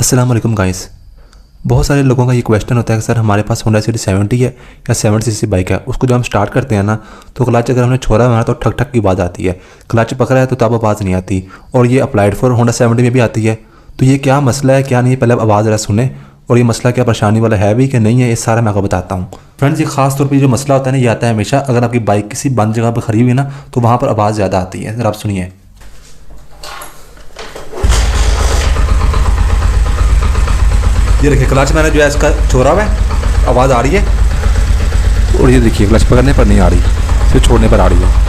अस्सलाम वालेकुम गाइस। बहुत सारे लोगों का ये क्वेश्चन होता है कि सर हमारे पास होंडा सिटी 70 है या 70cc बाइक है, उसको जब हम स्टार्ट करते हैं ना तो क्लच अगर हमने छोड़ा हुआ है तो ठक ठक की आवाज़ आती है, क्लच पकड़ा है तो तब आवाज़ नहीं आती, और ये अप्लाइड फॉर होंडा 70 में भी आती है। तो ये क्या मसला है क्या नहीं, पहले आवाज़ ज़रा सुने और ये मसला क्या परेशानी वाला है भी कि नहीं है, ये सारा मैं आपको बताता हूँ। फ्रेंड्स, ये खास तौर पर जो मसला होता है ना, ये आता है हमेशा अगर आपकी बाइक किसी बंद जगह पर खड़ी हुई है ना तो वहाँ पर आवाज़ ज़्यादा आती है। ज़रा आप सुनिए। ये देखिए क्लच मैंने जो है इसका छोड़ा हुआ है, आवाज़ आ रही है, और ये देखिए क्लच पकड़ने पर नहीं आ रही, सिर्फ छोड़ने पर आ रही है।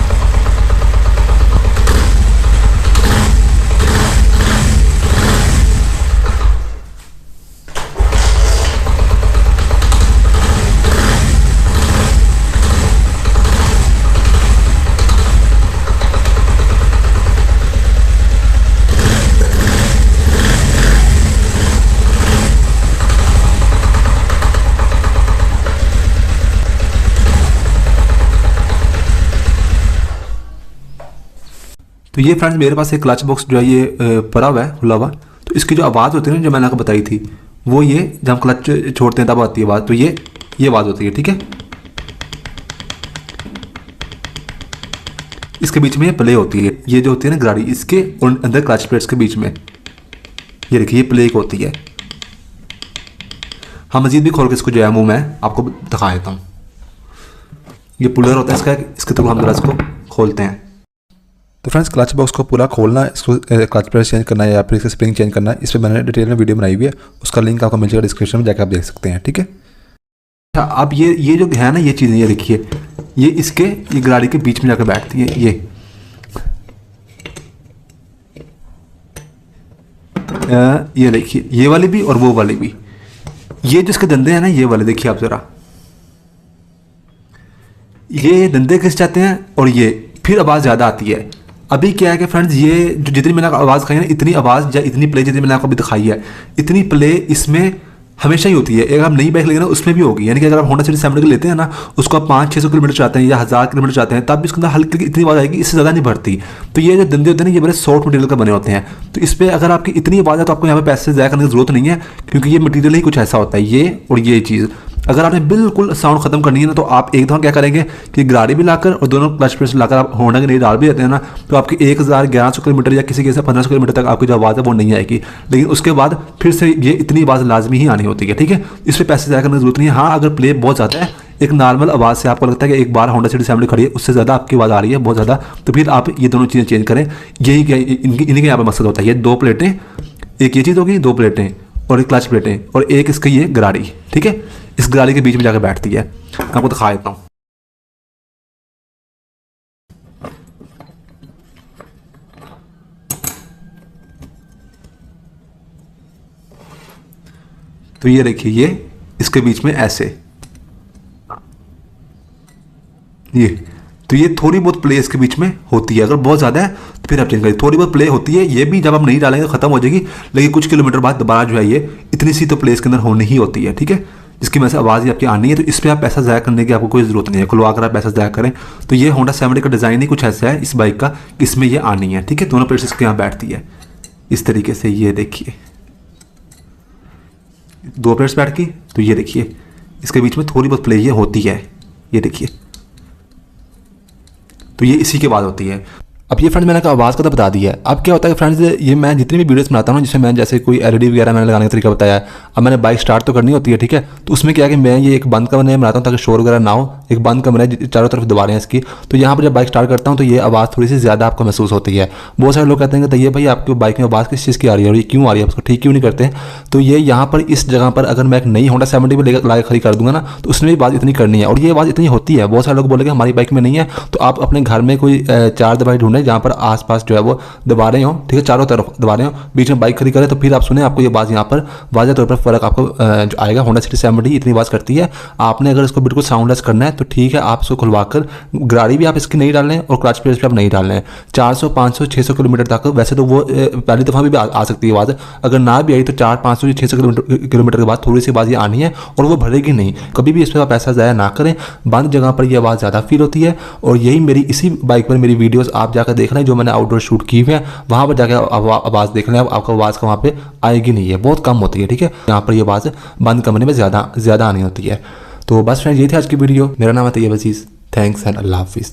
तो ये फ्रेंड्स मेरे पास एक क्लच बॉक्स जो है ये पड़ा हुआ है खुला हुआ, तो इसकी जो आवाज़ होती है ना जो मैंने आपको बताई थी वो ये जब हम क्लच छोड़ते हैं तब आती है आवाज़, तो ये आवाज़ होती है। ठीक है, इसके बीच में ये प्ले होती है, ये जो होती है ना गाड़ी इसके और अंदर क्लच प्लेट्स के बीच में ये देखिए ये प्ले होती है। हम मजीद भी खोल के इसको जो है मुँह में आपको दिखा देता हूँ। ये पुलर होता है इसका, इसके थ्रू हम जरा इसको खोलते हैं। तो फ्रेंड्स क्लच बॉक्स को पूरा खोलना, इसको क्लच प्लेट चेंज करना है या फिर इसका स्प्रिंग चेंज करना है, इस पर मैंने डिटेल में वीडियो बनाई हुई है, उसका लिंक आपको मिल जाएगा डिस्क्रिप्शन में, जाकर आप देख सकते हैं। ठीक है, अच्छा अब ये जो है ना ये चीज़ें ये देखिए ये इसके ये गाड़ी के बीच में जाकर बैठती है, ये देखिए ये वाली भी और वो वाली भी, ये जिसके धंधे हैं ना ये वाले देखिए आप ज़रा, ये धंधे किस जाते हैं और ये फिर आवाज़ ज़्यादा आती है। अभी क्या है कि फ्रेंड्स ये जो जितनी मैंने आवाज़ खाई ना इतनी आवाज़ या इतनी प्ले जितनी मैंने आपको अभी दिखाई है इतनी प्ले इसमें हमेशा ही होती है। अगर आप नई बाइक लेंगे ना उसमें भी होगी, यानी कि अगर आप होंडा सिटी 70 लेते हैं ना उसको आप 500-600 किलोमीटर चाहते हैं या 1000 किलोमीटर चाहते हैं तब भी उसके अंदर हल्की इतनी आवाज़ आएगी, इससे ज़्यादा नहीं बढ़ती। तो ये जो धंधे होते हैं ना ये बड़े सॉफ्ट मटेरियल का बने होते हैं, तो इस पर अगर आपकी इतनी आवाज़ है तो आपको यहाँ पे पैसे ज़ाया करने की ज़रूरत नहीं है, क्योंकि ये मटीरियल ही कुछ ऐसा होता है ये और ये चीज़। अगर आपने बिल्कुल साउंड खत्म करनी है ना तो आप एक दफ़ा क्या करेंगे कि गाड़ी भी लाकर और दोनों क्लच प्लेट्स लाकर आप होंडा के नहीं डाल भी देते हैं ना तो आपकी 1100 किलोमीटर या किसी के 1500 किलोमीटर तक आपकी जो आवाज़ है वो नहीं आएगी, लेकिन उसके बाद फिर से ये इतनी आवाज़ लाजमी ही आनी होती है। ठीक है, इस पर पैसे ज़ाया करने की जरूरत नहीं है। हाँ अगर प्ले बहुत ज़्यादा है, एक नॉर्मल आवाज़ से आपको लगता है कि एक बार होंडा सिटी 70 खड़ी है उससे ज़्यादा आपकी आवाज़ आ रही है बहुत ज़्यादा, तो फिर आप ये दोनों चीज़ें चेंज करें। यही इन्हीं के यहाँ पर मकसद होता है। ये 2 प्लेटें, एक ये चीज़ होगी 2 प्लेटें और एक क्लच प्लेटें और एक इसकी ये गाड़ी। ठीक है, इस गाड़ी के बीच में जाकर बैठती है, आपको दिखा देता हूँ। तो ये देखिए ये इसके बीच में ऐसे ये, तो ये थोड़ी बहुत प्ले इसके बीच में होती है। अगर बहुत ज़्यादा है तो फिर आप चेंज करिए, थोड़ी बहुत प्ले होती है, ये भी जब आप नहीं डालेंगे ख़त्म हो जाएगी, लेकिन कुछ किलोमीटर बाद दोबारा जो है ये इतनी सी तो प्ले इसके अंदर होनी ही होती है। ठीक है, जिसकी वजह से आवाज़ ही आपकी आनी है, तो इस पर आप पैसा ज़ाया करने की आपको कोई ज़रूरत नहीं है, खुलवा कर आप पैसा ज़ाया करें। तो ये होंडा 70 का डिज़ाइन ही कुछ ऐसा है इस बाइक का, इसमें ये आनी है। ठीक है, दोनों प्लेट्स इसके यहाँ बैठती है इस तरीके से, ये देखिए 2 प्लेट्स बैठ की, तो ये देखिए इसके बीच में थोड़ी बहुत प्ले ये होती है, ये देखिए, तो ये इसी के बाद होती है। अब ये फ्रेंड्स मैंने कहा आवाज़ का तो बता दिया है। अब क्या होता है कि फ्रेंड्स ये मैं जितनी भी वीडियोस बनाता हूँ जिसमें मैंने जैसे कोई एलईडी वगैरह मैंने लगाने का तरीका बताया है, अब मैंने बाइक स्टार्ट तो करनी होती है। ठीक है, तो उसमें क्या है कि मैं ये एक बंद कमरे में बनाता हूँ ताकि शोर वगैरह ना हो, एक बंद कमरे चारों तरफ दीवारें हैं इसकी, तो यहाँ पर जब बाइक स्टार्ट करता हूँ तो ये आवाज़ थोड़ी सी ज़्यादा आपको महसूस होती है। बहुत सारे लोग कहते हैं कि ये भाई आपकी बाइक में आवाज़ किस चीज़ की आ रही है और ये क्यों आ रही है, उसको ठीक क्यों नहीं करते। तो ये यहाँ पर इस जगह पर अगर मैं एक नई होंडा 70 पर लेकर ला खड़ी कर दूंगा ना तो उसमें भी आवाज़ इतनी करनी है, और ये आवाज़ इतनी होती है। बहुत सारे लोग बोलेंगे हमारी बाइक में नहीं है, तो आप अपने घर में कोई 4 दीवारें ढूंढें जहाँ पर आस जो है वो दीवारें हो, ठीक है, चारों तरफ दीवारें हो, बीच में बाइक खड़ी करें, तो फिर आप सुने आपको ये आवाज़ यहाँ पर वाज़ह तौर पर फ़र्क आपको जो आएगा। होंडा सिटी 70 इतनी आवाज़ करती है। आपने अगर इसको बिल्कुल साउंडलेस करना है तो ठीक है, आप इसको खुलवाकर गाड़ी भी आप इसकी नहीं डाल लें और क्लच प्लेट्स पे आप नहीं डाल लें। 400, 500, 600 किलोमीटर तक वैसे तो वो पहली दफ़ा भी आ सकती है आवाज़, अगर ना भी आई तो 400, 500 या 600 किलोमीटर के बाद थोड़ी सी आवाज़ ये आनी है और वो भरेगी नहीं। कभी भी इस पर आप पैसा ज़ाया ना करें, बंद जगह पर ये आवाज़ ज़्यादा फील होती है। और यही मेरी इसी बाइक पर मेरी वीडियोज़ आप जा जाकर देखना है, जो मैंने आउटडोर शूट की हुई है वहाँ पर जाकर आवाज़ देखना है, आपको आवाज़ का वहाँ पे आएगी नहीं है, बहुत कम होती है, ठीक है। यहाँ पर ये आवाज़ बंद कमरे में ज़्यादा आनी होती है। तो बस फ्रेंड्स, ये थी आज की वीडियो। मेरा नाम है तैयब अजीज़। थैंक्स एंड अल्लाह हाफिज़।